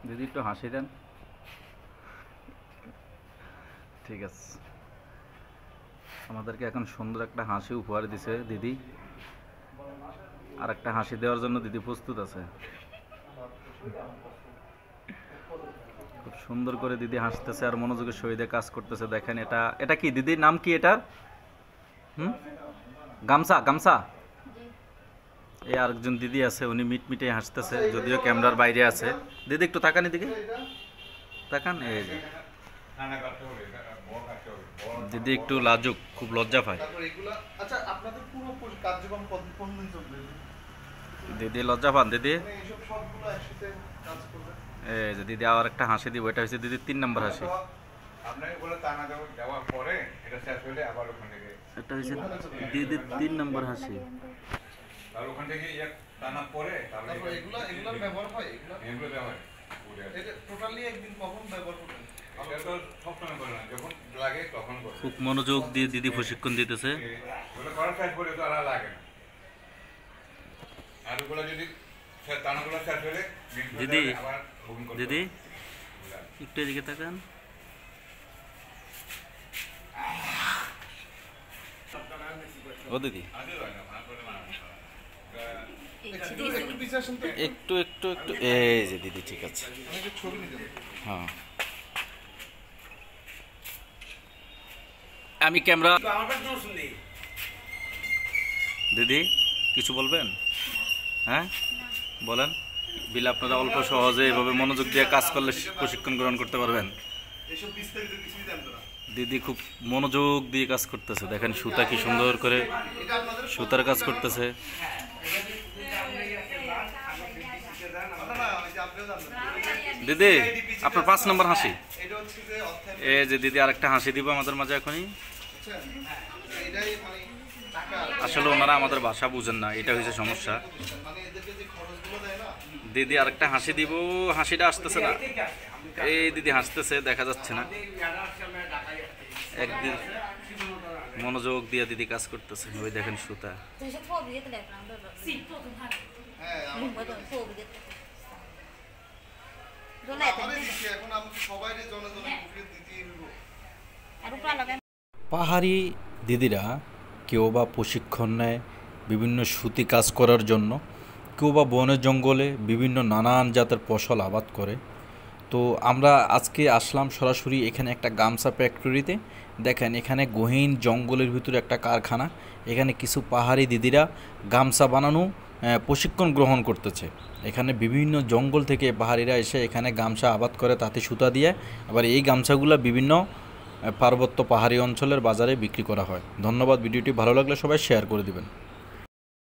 দিদি একটু হাসি দেন। ঠিক আছে, আমাদেরকে এখন সুন্দর একটা হাসি উপহার দিছে দিদি। আর একটা হাসি দেওয়ার জন্য দিদি প্রস্তুত আছে। খুব সুন্দর করে দিদি হাসতেছে আর মনোযোগের সহিত কাজ করতেছে। দেখেন এটা এটা কি দিদির নাম কি এটার? গামছা গামছা। এই আরেকজন দিদি আছে, উনি মিটমিটে হাসতেছে, যদিও ক্যামেরার বাইরে আছে। দিদি একটু তাকান এদিকে, তাকান। এই যে দিদি একটু লাজুক, খুব লজ্জা পায়। দিদি লজ্জা পান দিদি। এই যে দিদি আবার একটা হাসি দিব, এটা হচ্ছে দিদির 3 নম্বর হাসি। এটা হচ্ছে দিদির 3 নম্বর হাসি। ওখান থেকে টানা পরে তারপর এগুলা ব্যবহার হয়, এগুলো ব্যবহার এটা টোটালি একদিন কখন ব্যবহার করবেন? এটা তো সব সময় করে না, যখন লাগে তখন করে। খুব মনোযোগ দিয়ে দিদি প্রশিক্ষণ দিতেছে। ওগুলো করার শেষ করে তো আর লাগে না। আর ওগুলো যদি টানাগুলো শেষ হলে দিদি দিদি একটু এদিকে তাকান। ও দিদি একটু একটু একটু, এই যে দিদি ঠিক আছে। হ্যাঁ আমি ক্যামেরা। দিদি কিছু বলবেন? হ্যাঁ বলেন। বিল আপনারা অল্প সহজে এভাবে মনোযোগ দিয়ে কাজ করলে প্রশিক্ষণ গ্রহণ করতে পারবেন। দিদি খুব মনোযোগ দিয়ে কাজ করতেছে। দেখেন সুতা কি সুন্দর করে সুতার কাজ করতেছে। দিদি আপনার 5 নম্বর হাসি। এই যে দিদি আরেকটা হাসি দিব আমাদের মাঝে এখনই। আসলে ওনারা আমাদের ভাষা বুঝেন না, এটা হয়েছে সমস্যা। দিদি আরেকটা হাসি দিব, হাসিটা আসতেছে না। এই দিদি হাসতেছে, দেখা যাচ্ছে না। একদিন মনোযোগ দিয়ে দিদি কাজ করতেছে। ওই দেখেন সুতা। পাহাড়ি দিদিরা কেউ বা প্রশিক্ষণ নেয় বিভিন্ন সুতি কাজ করার জন্য, কেউ বা বনে জঙ্গলে বিভিন্ন নানান জাতের ফসল আবাদ করে। তো আমরা আজকে আসলাম সরাসরি এখানে একটা গামছা ফ্যাক্টরিতে। দেখেন এখানে গহীন জঙ্গলের ভিতরে একটা কারখানা। এখানে কিছু পাহাড়ি দিদিরা গামছা বানানো প্রশিক্ষণ গ্রহণ করতেছে। এখানে বিভিন্ন জঙ্গল থেকে পাহাড়িরা এসে এখানে গামছা আবাদ করে, তাতে সুতা দিয়ে আবার এই গামছাগুলো বিভিন্ন পার্বত্য পাহাড়ি অঞ্চলের বাজারে বিক্রি করা হয়। ধন্যবাদ। ভিডিওটি ভালো লাগলে সবাই শেয়ার করে দিবেন।